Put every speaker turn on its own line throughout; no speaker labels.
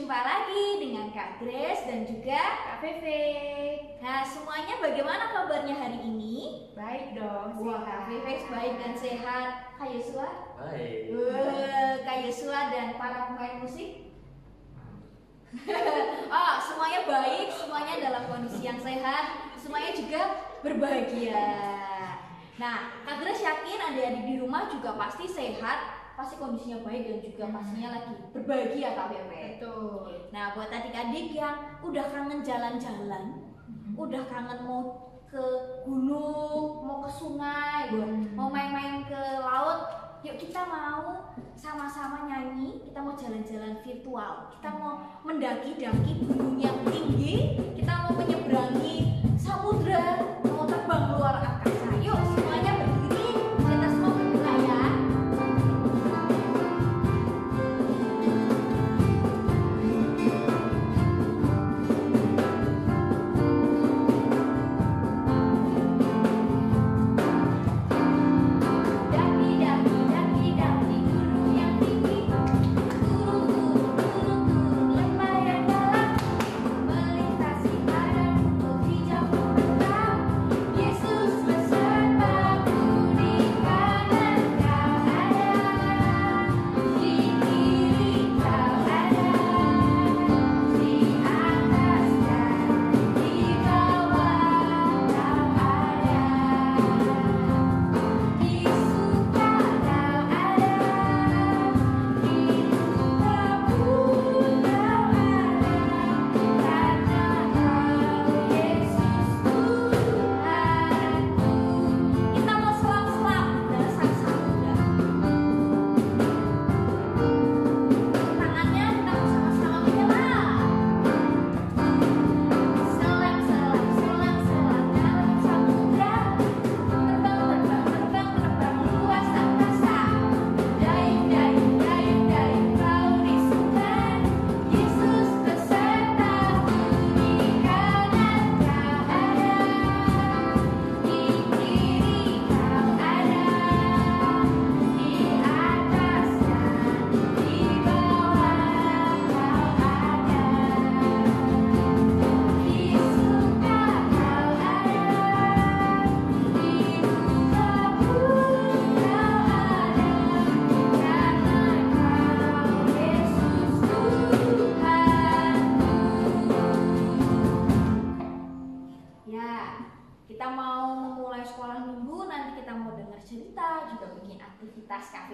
Jumpa lagi dengan Kak Grace dan juga Kak Feve. Nah, semuanya bagaimana kabarnya hari ini?
Baik dong.
Wah, Kak Feve baik dan sehat. Kak Yosua?
Baik.
Kak Yosua dan para pemain musik? Oh, semuanya baik, semuanya dalam kondisi yang sehat, semuanya juga berbahagia. Nah, Kak Grace yakin adik-adik di rumah juga pasti sehat, pasti kondisinya baik dan juga pastinya lagi berbahagia Kak Pepe.
Betul.
Nah, buat adik-adik yang udah kangen jalan-jalan, udah kangen mau ke gunung, mau ke sungai, mau main-main ke laut, yuk kita mau sama-sama nyanyi, kita mau jalan-jalan virtual, kita mau mendaki-daki gunung yang tinggi, kita mau menyeberangi samudra, mau terbang luar angkasa. Yuk semuanya berdiri, kita semua bergerak ya.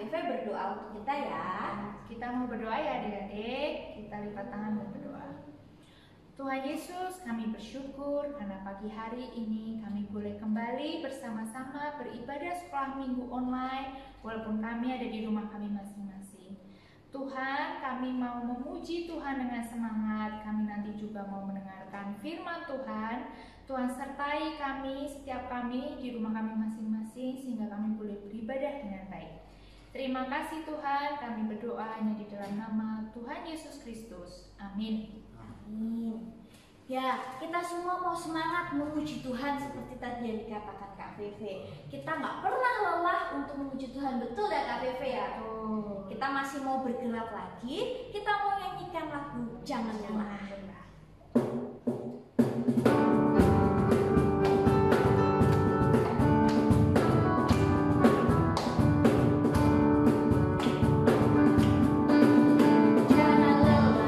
Berdoa untuk kita ya.
Kita mau berdoa ya adik-adik. Kita lipat tangan dan berdoa. Tuhan Yesus, kami bersyukur karena pagi hari ini kami boleh kembali bersama-sama beribadah sekolah minggu online walaupun kami ada di rumah kami masing-masing. Tuhan, kami mau memuji Tuhan dengan semangat. Kami nanti juga mau mendengarkan firman Tuhan. Tuhan sertai kami, setiap kami di rumah kami masing-masing sehingga kami boleh beribadah dengan baik. Terima kasih Tuhan, kami berdoa hanya di dalam nama Tuhan Yesus Kristus. Amin.
Amin. Ya, kita semua mau semangat memuji Tuhan seperti tadi yang dikatakan Kak Feve. Kita nggak pernah lelah untuk memuji Tuhan, betul ya Kak Feve ya? Kita masih mau bergerak lagi, kita mau nyanyikan lagu Jangan Lelah.
Tiada lelah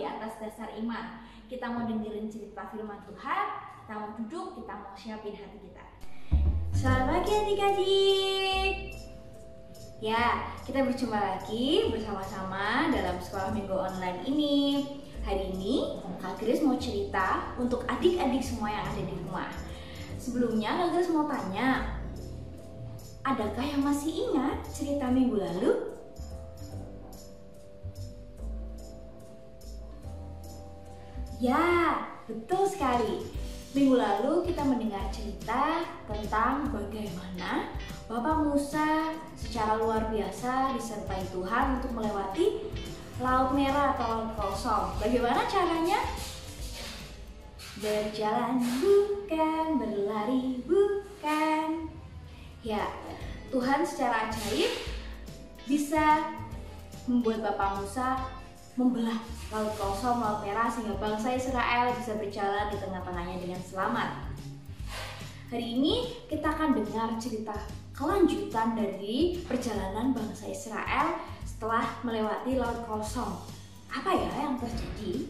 atas dasar iman. Kita mau dengerin cerita firman Tuhan, kita mau duduk, kita mau siapin hati kita. Selamat pagi adik-adik. Ya, kita berjumpa lagi bersama-sama dalam sekolah minggu online ini. Hari ini Kak Grace mau cerita untuk adik-adik semua yang ada di rumah. Sebelumnya Kak Grace mau tanya, adakah yang masih ingat cerita minggu lalu? Ya, betul sekali. Minggu lalu kita mendengar cerita tentang bagaimana Bapak Musa secara luar biasa disertai Tuhan untuk melewati Laut Merah atau Laut Kosong. Bagaimana caranya? Berjalan bukan, berlari bukan. Ya, Tuhan secara ajaib bisa membuat Bapak Musa membelah Laut Kosong, Laut Merah sehingga bangsa Israel bisa berjalan di tengah-tengahnya dengan selamat. Hari ini kita akan dengar cerita kelanjutan dari perjalanan bangsa Israel setelah melewati Laut Kosong. Apa ya yang terjadi?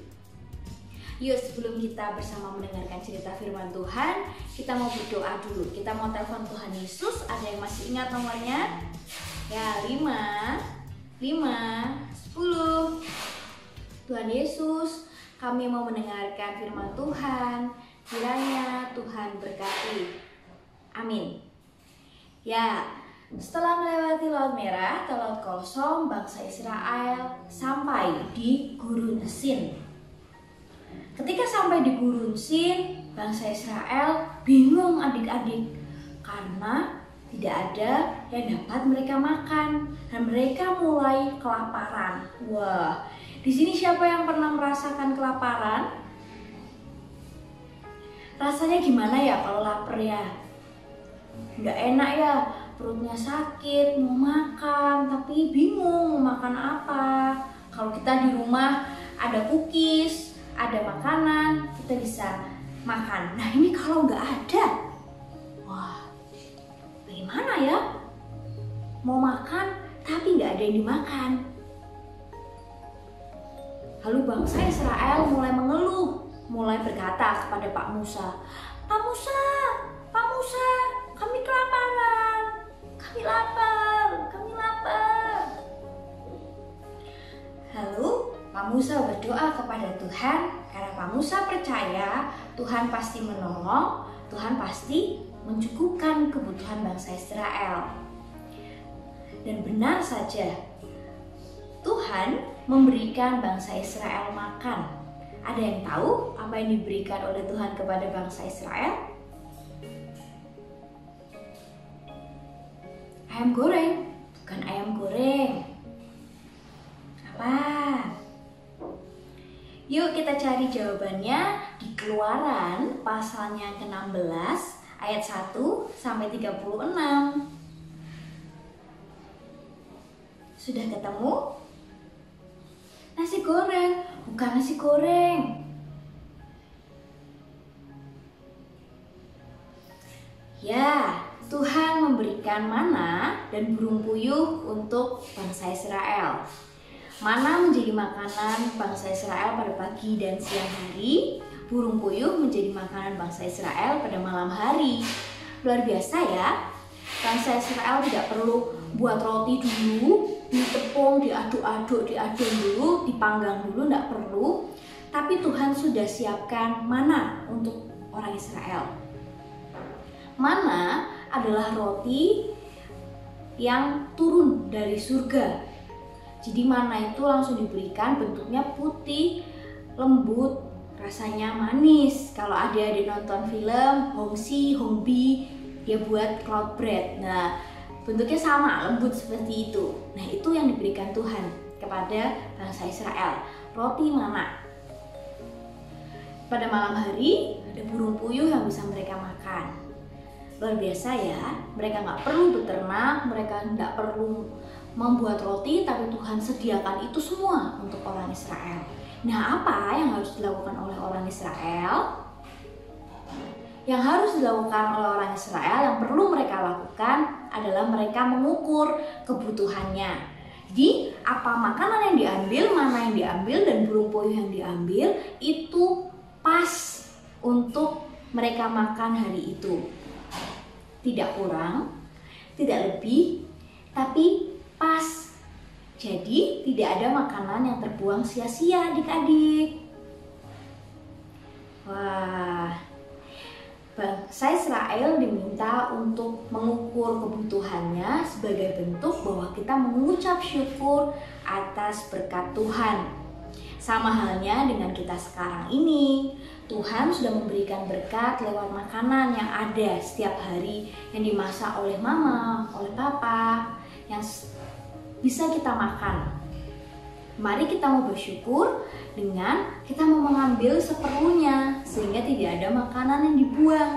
Yuk, sebelum kita bersama mendengarkan cerita firman Tuhan, kita mau berdoa dulu. Kita mau telepon Tuhan Yesus. Ada yang masih ingat nomornya? Ya, 5, 10. Tuhan Yesus, kami mau mendengarkan firman Tuhan. Kiranya Tuhan berkati. Amin. Ya, setelah melewati Laut Merah atau Laut Kosong, bangsa Israel sampai di Gurun Sin. Ketika sampai di Gurun Sin, bangsa Israel bingung adik-adik karena tidak ada yang dapat mereka makan dan mereka mulai kelaparan. Wah, di sini siapa yang pernah merasakan kelaparan? Rasanya gimana ya kalau lapar ya? Nggak enak ya, perutnya sakit, mau makan tapi bingung mau makan apa. Kalau kita di rumah ada cookies, ada makanan, kita bisa makan. Nah ini kalau nggak ada, wah bagaimana ya? Mau makan tapi nggak ada yang dimakan. Lalu bangsa Israel mulai mengeluh, mulai berkata kepada Pak Musa, Pak Musa, kami kelaparan, kami lapar. Lalu Pak Musa berdoa kepada Tuhan karena Pak Musa percaya Tuhan pasti menolong, Tuhan pasti mencukupkan kebutuhan bangsa Israel. Dan benar saja, Tuhan memberikan bangsa Israel makan. Ada yang tahu apa yang diberikan oleh Tuhan kepada bangsa Israel? Ayam goreng, bukan ayam goreng. Apa? Yuk kita cari jawabannya di Keluaran pasalnya ke-16 ayat 1 sampai 36. Sudah ketemu? Nasi goreng, bukan nasi goreng. Ya, Tuhan memberikan mana dan burung puyuh untuk bangsa Israel. Mana menjadi makanan bangsa Israel pada pagi dan siang hari, burung puyuh menjadi makanan bangsa Israel pada malam hari. Luar biasa ya, bangsa Israel tidak perlu buat roti dulu, ditepung, diaduk-aduk, diadon dulu, dipanggang dulu, tidak perlu. Tapi Tuhan sudah siapkan mana untuk orang Israel. Mana adalah roti yang turun dari surga. Jadi mana itu langsung diberikan, bentuknya putih, lembut, rasanya manis. Kalau adik-adik nonton film Hongbi, dia buat cloud bread. Nah, bentuknya sama, lembut seperti itu. Nah, itu yang diberikan Tuhan kepada bangsa Israel. Roti mana? Pada malam hari ada burung puyuh yang bisa mereka makan. Luar biasa ya, mereka nggak perlu beternak, mereka nggak perlu membuat roti, tapi Tuhan sediakan itu semua untuk orang Israel. Nah, apa yang harus dilakukan oleh orang Israel? Yang harus dilakukan oleh orang Israel, yang perlu mereka lakukan adalah mereka mengukur kebutuhannya. Jadi apa makanan yang diambil, mana yang diambil, dan burung puyuh yang diambil itu pas untuk mereka makan hari itu. Tidak kurang, tidak lebih, tapi pas. Jadi tidak ada makanan yang terbuang sia-sia adik-adik. Wah, bangsa Israel diminta untuk mengukur kebutuhannya sebagai bentuk bahwa kita mengucap syukur atas berkat Tuhan. Sama halnya dengan kita sekarang ini, Tuhan sudah memberikan berkat lewat makanan yang ada setiap hari yang dimasak oleh mama, oleh papa, yang bisa kita makan. Mari kita mau bersyukur dengan kita mau mengambil seperlunya sehingga tidak ada makanan yang dibuang.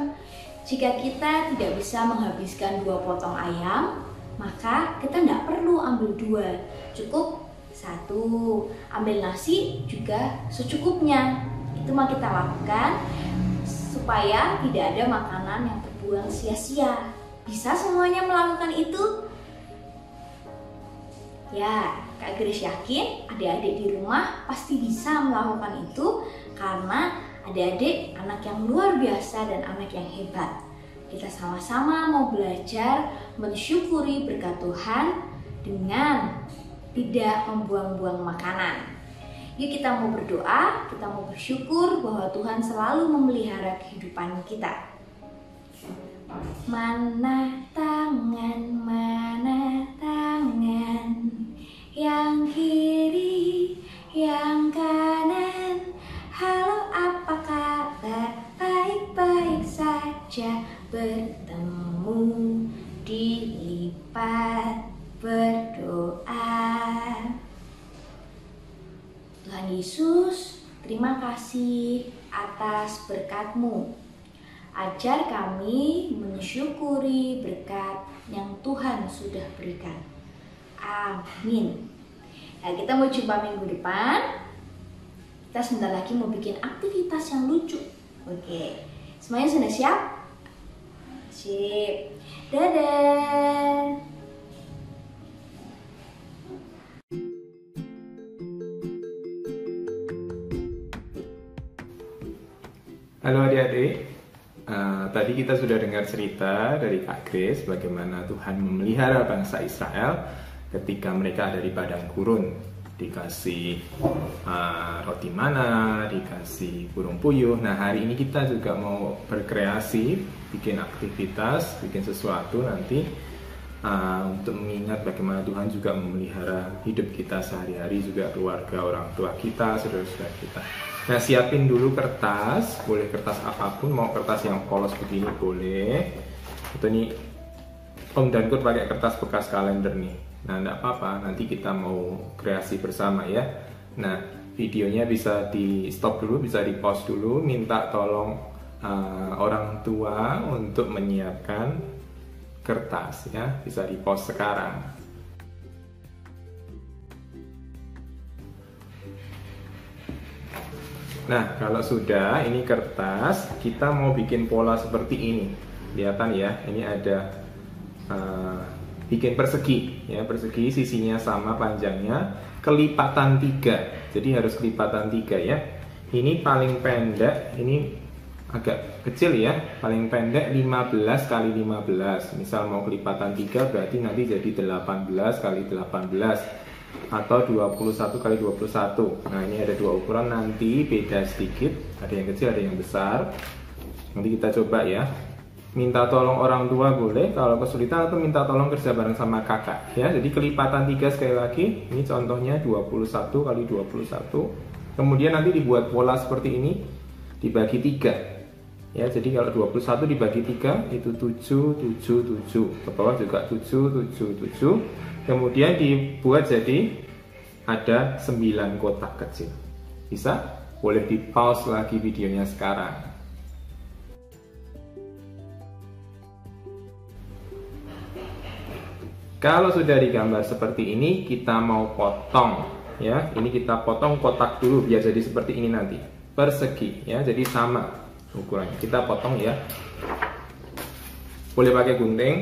Jika kita tidak bisa menghabiskan 2 potong ayam, maka kita tidak perlu ambil 2, cukup 1. Ambil nasi juga secukupnya. Itu mau kita lakukan supaya tidak ada makanan yang terbuang sia-sia. Bisa semuanya melakukan itu? Ya, Kak Grace yakin adik-adik di rumah pasti bisa melakukan itu karena adik-adik anak yang luar biasa dan anak yang hebat. Kita sama-sama mau belajar mensyukuri berkat Tuhan dengan tidak membuang-buang makanan. Yuk kita mau berdoa, kita mau bersyukur bahwa Tuhan selalu memelihara kehidupan kita. Mana tangan, yang kiri, yang kanan. Halo, apa kabar? Baik-baik saja. Bertemu dilipat berdoa. Tuhan Yesus, terima kasih atas berkat-Mu. Ajar kami mensyukuri berkat yang Tuhan sudah berikan. Amin. Nah, kita mau jumpa minggu depan. Kita sebentar lagi mau bikin aktivitas yang lucu. Oke, semuanya sudah siap? Sip. Dadah.
Halo adik-adik. Tadi kita sudah dengar cerita dari Kak Grace bagaimana Tuhan memelihara bangsa Israel ketika mereka ada di padang gurun, dikasih roti mana, dikasih burung puyuh. Nah, hari ini kita juga mau berkreasi, bikin aktivitas, bikin sesuatu nanti untuk mengingat bagaimana Tuhan juga memelihara hidup kita sehari-hari, juga keluarga, orang tua kita, saudara-saudara kita. Nah, siapin dulu kertas, boleh kertas apapun, mau kertas yang polos begini boleh. Atau ini Om dan Kut pakai kertas bekas kalender nih. Nah, enggak apa-apa, nanti kita mau kreasi bersama ya. Nah, videonya bisa di stop dulu, bisa di pause dulu, minta tolong orang tua untuk menyiapkan kertas ya, bisa di pause sekarang. Nah, kalau sudah, ini kertas, kita mau bikin pola seperti ini. Kelihatan ya, ini ada bikin persegi ya, persegi sisinya sama panjangnya, kelipatan 3. Jadi harus kelipatan 3 ya. Ini paling pendek, ini agak kecil ya, paling pendek 15 kali 15. Misal mau kelipatan 3 berarti nanti jadi 18 kali 18 atau 21 kali 21. Nah, ini ada 2 ukuran, nanti beda sedikit, ada yang kecil ada yang besar. Nanti kita coba ya. Minta tolong orang tua boleh kalau kesulitan, atau minta tolong kerja bareng sama kakak ya. Jadi kelipatan 3 sekali lagi, ini contohnya 21 kali 21. Kemudian nanti dibuat pola seperti ini, dibagi 3 ya. Jadi kalau 21 dibagi 3 itu 7, 7, 7. Ke bawah juga 7, 7, 7. Kemudian dibuat jadi ada 9 kotak kecil. Bisa? Boleh di pause lagi videonya sekarang. Kalau sudah digambar seperti ini, kita mau potong ya. Ini kita potong kotak dulu biar jadi seperti ini nanti. Persegi ya, jadi sama ukurannya. Kita potong ya. Boleh pakai gunting.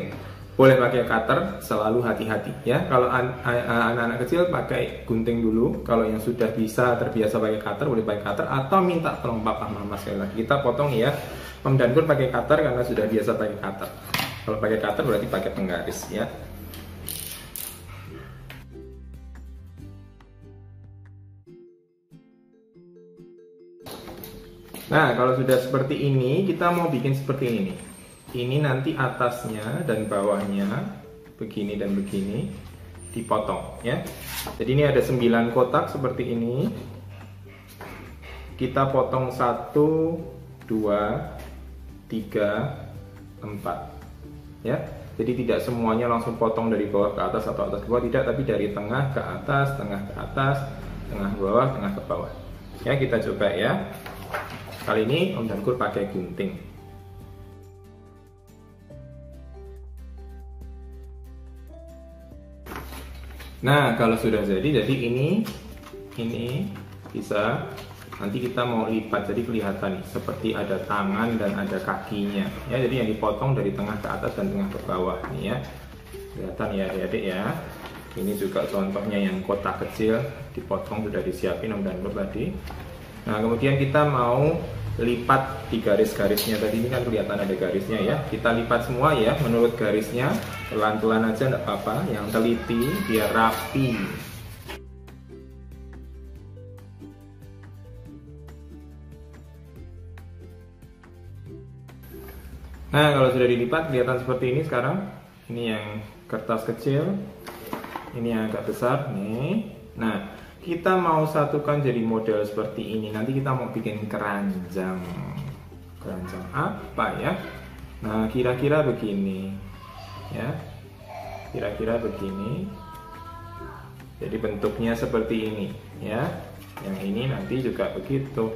boleh pakai cutter, selalu hati-hati ya. Kalau anak-anak kecil pakai gunting dulu. Kalau yang sudah terbiasa pakai cutter, boleh pakai cutter atau minta tolong papa mama sekali lagi. Kita potong ya. Om dan Kur pakai cutter karena sudah biasa pakai cutter. Kalau pakai cutter berarti pakai penggaris ya. Nah, kalau sudah seperti ini, kita mau bikin seperti ini nih. Ini nanti atasnya dan bawahnya begini dan begini dipotong ya. Jadi ini ada 9 kotak seperti ini. Kita potong 1, 2, 3, 4 ya. Jadi tidak semuanya langsung potong dari bawah ke atas atau atas ke bawah, tidak, tapi dari tengah ke atas, tengah ke atas, tengah ke bawah, tengah ke bawah. Ya, kita coba ya. Kali ini Om dan Kur pakai gunting. Nah, kalau sudah jadi ini bisa nanti kita mau lipat, jadi kelihatan nih seperti ada tangan dan ada kakinya ya. Jadi yang dipotong dari tengah ke atas dan tengah ke bawah nih ya, kelihatan ya adik-adik ya. Ini juga contohnya yang kotak kecil dipotong, sudah disiapin Om dan Kur tadi. Nah, kemudian kita mau lipat di garis-garisnya tadi, ini kan kelihatan ada garisnya ya. Kita lipat semua ya menurut garisnya, pelan-pelan aja enggak apa-apa, yang teliti biar rapi. Nah, kalau sudah dilipat kelihatan seperti ini sekarang. Ini yang kertas kecil, ini yang agak besar nih. Nah, kita mau satukan jadi model seperti ini. Nanti kita mau bikin keranjang. Keranjang apa ya? Nah, kira-kira begini. Ya. Kira-kira begini. Jadi bentuknya seperti ini, ya. Yang ini nanti juga begitu.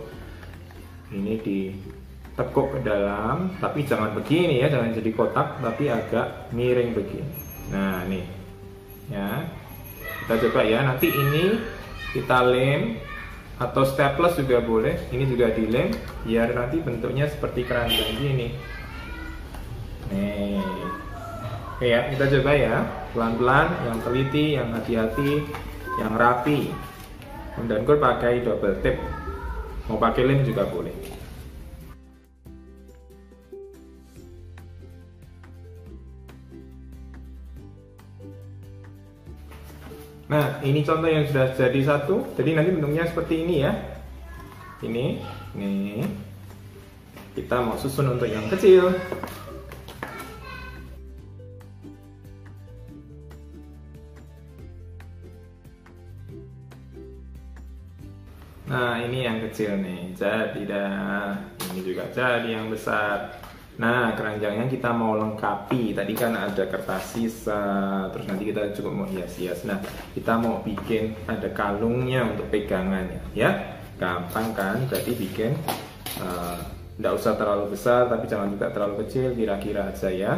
Ini ditekuk ke dalam, tapi jangan begini ya, jangan jadi kotak, tapi agak miring begini. Nah, nih. Ya. Kita coba ya. Nanti ini kita lem atau staples juga boleh. Ini juga dilem biar nanti bentuknya seperti keranjang gini. Nih. Oke ya, kita coba ya. Pelan-pelan, yang teliti, yang hati-hati, yang rapi. Om dan Kur pakai double tip. Mau pakai lem juga boleh. Nah, ini contoh yang sudah jadi satu. Jadi nanti bentuknya seperti ini ya. Ini, nih. Kita mau susun untuk yang kecil. Nah, ini yang kecil nih. Jadi dah. Ini juga jadi yang besar. Nah, keranjangnya kita mau lengkapi. Tadi kan ada kertas sisa, terus nanti kita juga mau hias-hias. Nah, kita mau bikin ada kalungnya untuk pegangannya, ya. Gampang kan? Jadi bikin, nggak usah terlalu besar, tapi jangan juga terlalu kecil. Kira-kira aja ya.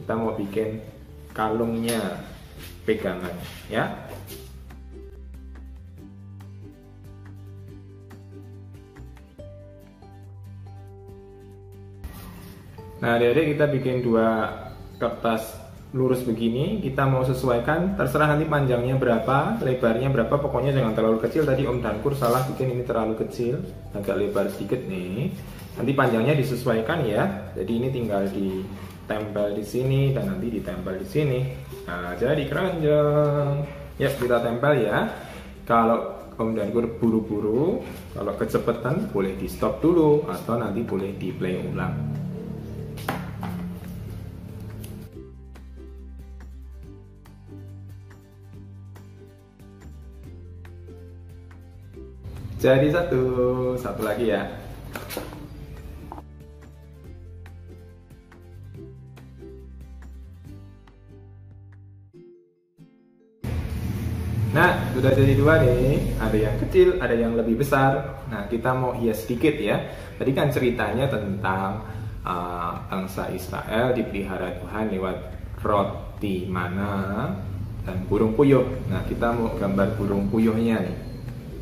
Kita mau bikin kalungnya pegangan, ya. Nah, adik-adik kita bikin 2 kertas lurus begini. Kita mau sesuaikan, terserah nanti panjangnya berapa, lebarnya berapa, pokoknya jangan terlalu kecil. Tadi Om dan Kur salah bikin ini terlalu kecil, agak lebar sedikit nih. Nanti panjangnya disesuaikan ya. Jadi ini tinggal ditempel di sini dan nanti ditempel di sini. Nah, jadi keranjang. Ya, kita tempel ya. Kalau Om dan Kur buru-buru, kalau kecepatan boleh di stop dulu atau nanti boleh di play ulang. Jadi satu lagi ya. Nah, sudah jadi 2 nih. Ada yang kecil, ada yang lebih besar. Nah, kita mau hias sedikit ya. Tadi kan ceritanya tentang bangsa Israel dipelihara Tuhan lewat roti mana dan burung puyuh. Nah, kita mau gambar burung puyuhnya nih.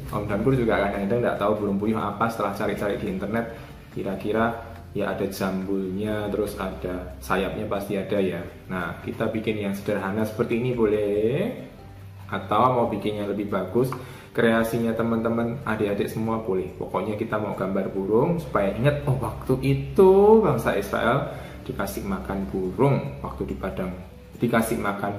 Om dan Kur juga kadang-kadang nggak tahu burung puyuh apa, setelah cari-cari di internet kira-kira ya ada jambulnya, terus ada sayapnya pasti ada ya. Nah, kita bikin yang sederhana seperti ini boleh, atau mau bikin yang lebih bagus, kreasinya teman-teman, adik-adik semua boleh. Pokoknya kita mau gambar burung supaya ingat, oh waktu itu bangsa Israel dikasih makan burung waktu di padang, dikasih makan,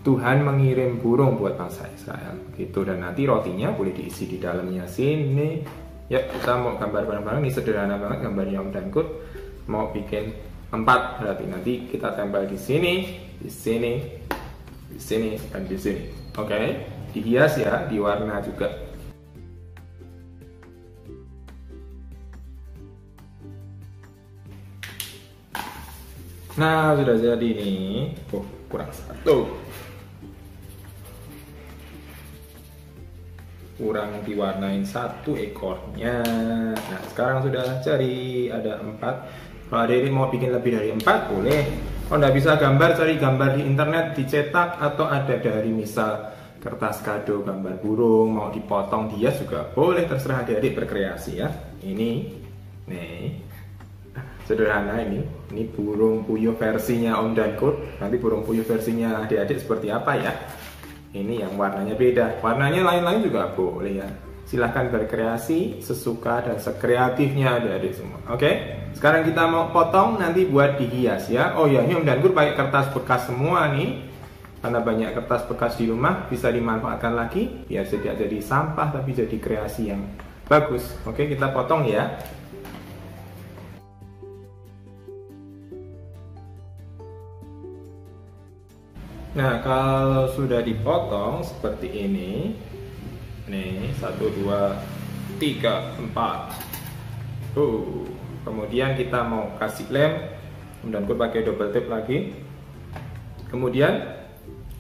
Tuhan mengirim burung buat bangsa Israel gitu. Dan nanti rotinya boleh diisi di dalamnya sini. Ya, kita mau gambar bareng-bareng. Ini sederhana banget gambarnya Om Dankut. Mau bikin 4, berarti nanti kita tempel di sini, di sini, di sini, dan di sini. Oke, dihias ya, diwarna juga. Nah, sudah jadi nih. Oh, kurang satu. Kurang diwarnain satu ekornya. Nah, sekarang sudah jadi ada 4. Kalau adik-adik mau bikin lebih dari 4 boleh. Kalau nggak bisa gambar, cari gambar di internet, dicetak, atau ada dari misal kertas kado gambar burung, mau dipotong dihias juga boleh, terserah adik-adik berkreasi ya. Ini nih sederhana, ini burung puyuh versinya Om Dankut. Nanti burung puyuh versinya adik-adik seperti apa ya. Ini yang warnanya beda, warnanya lain-lain juga boleh ya. Silahkan berkreasi sesuka dan sekreatifnya adik-adik semua. Oke, sekarang kita mau potong nanti buat dihias ya. Oh ya, ini Om Dankut pakai kertas bekas semua nih, karena banyak kertas bekas di rumah, bisa dimanfaatkan lagi biar tidak jadi sampah tapi jadi kreasi yang bagus. Oke, kita potong ya. Nah, kalau sudah dipotong seperti ini, nih 1, 2, 3, 4. Kemudian kita mau kasih lem, dan gue pakai double tape lagi. Kemudian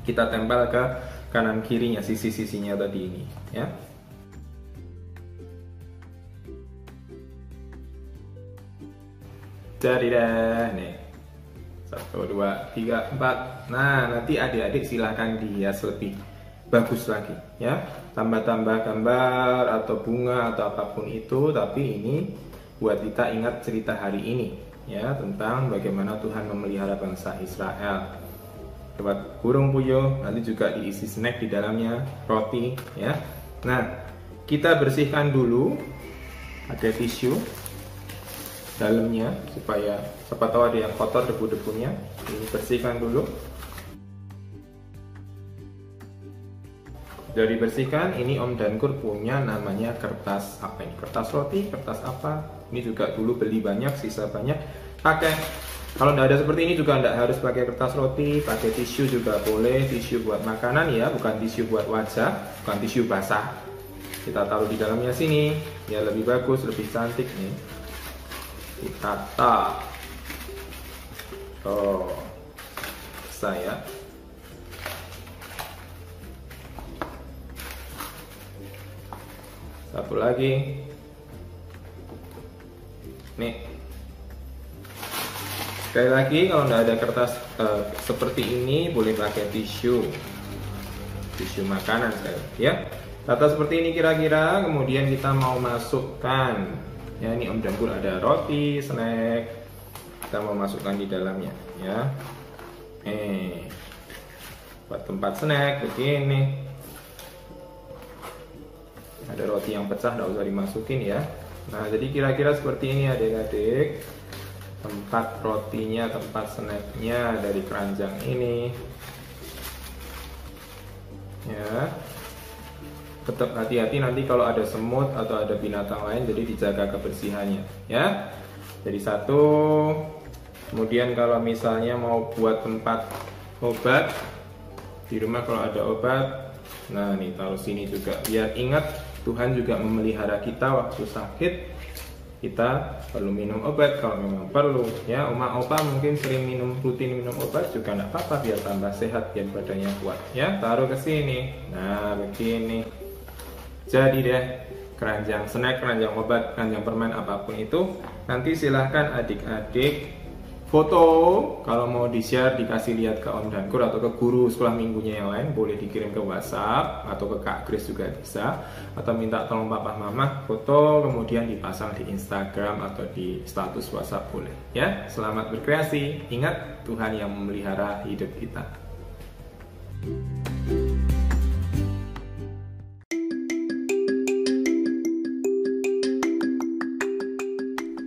kita tempel ke kanan kirinya, sisi-sisinya tadi ini, ya. Jadi deh, nih. 1, 2, 3, 4. Nah, nanti adik-adik silahkan dihias lebih bagus lagi ya. Tambah-tambah gambar atau bunga atau apapun itu, tapi ini buat kita ingat cerita hari ini ya, tentang bagaimana Tuhan memelihara bangsa Israel. Buat burung puyuh, nanti juga diisi snack di dalamnya, roti ya. Nah, kita bersihkan dulu, ada tisu dalamnya supaya siapa tahu ada yang kotor debu-debunya. Ini bersihkan dulu. Dari bersihkan, ini Om Dankut punya namanya kertas apa ini? Kertas roti, kertas apa? Ini juga dulu beli banyak, sisa banyak. Pakai. Kalau tidak ada seperti ini juga tidak harus pakai kertas roti, pakai tisu juga boleh. Tisu buat makanan ya, bukan tisu buat wajah, bukan tisu basah. Kita taruh di dalamnya sini, ya lebih bagus, lebih cantik nih. Ditata. Oh, saya satu lagi nih. Sekali lagi, kalau tidak ada kertas seperti ini, boleh pakai tisu makanan ya. Tata seperti ini kira-kira. Kemudian kita mau masukkan ya, ini Om Dankut ada roti, snack, kita mau masukkan di dalamnya ya. Buat tempat snack begini. Ada roti yang pecah, tidak usah dimasukin ya. Nah, jadi kira-kira seperti ini adik-adik. Tempat rotinya, tempat snacknya dari keranjang ini ya. Tetap hati-hati nanti kalau ada semut atau ada binatang lain, jadi dijaga kebersihannya ya. Jadi satu. Kemudian kalau misalnya mau buat tempat obat di rumah, kalau ada obat, nah nih taruh sini juga biar ingat Tuhan juga memelihara kita waktu sakit. Kita perlu minum obat kalau memang perlu ya. Oma opa mungkin sering rutin minum obat juga tidak apa-apa, biar tambah sehat, biar badannya kuat ya. Taruh ke sini. Nah begini. Jadi deh, keranjang snack, keranjang obat, keranjang permen, apapun itu. Nanti silahkan adik-adik foto, kalau mau di-share dikasih lihat ke Om Dankur atau ke guru sekolah minggunya yang lain, boleh dikirim ke WhatsApp atau ke Kak Kris juga bisa, atau minta tolong papa mama foto kemudian dipasang di Instagram atau di status WhatsApp boleh ya. Selamat berkreasi, ingat Tuhan yang memelihara hidup kita.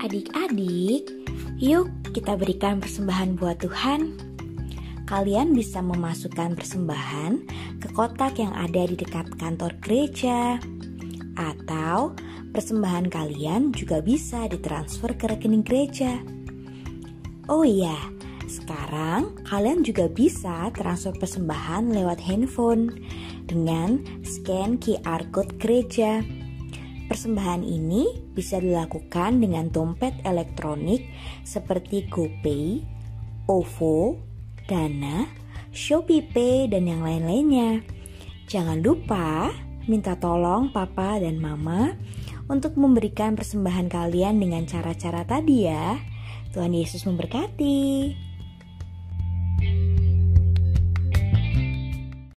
Adik-adik, yuk kita berikan persembahan buat Tuhan. Kalian bisa memasukkan persembahan ke kotak yang ada di dekat kantor gereja, atau persembahan kalian juga bisa ditransfer ke rekening gereja. Oh iya, sekarang kalian juga bisa transfer persembahan lewat handphone dengan scan QR code gereja. Persembahan ini bisa dilakukan dengan dompet elektronik seperti GoPay, OVO, Dana, ShopeePay, dan yang lain-lainnya. Jangan lupa minta tolong papa dan mama untuk memberikan persembahan kalian dengan cara-cara tadi ya. Tuhan Yesus memberkati.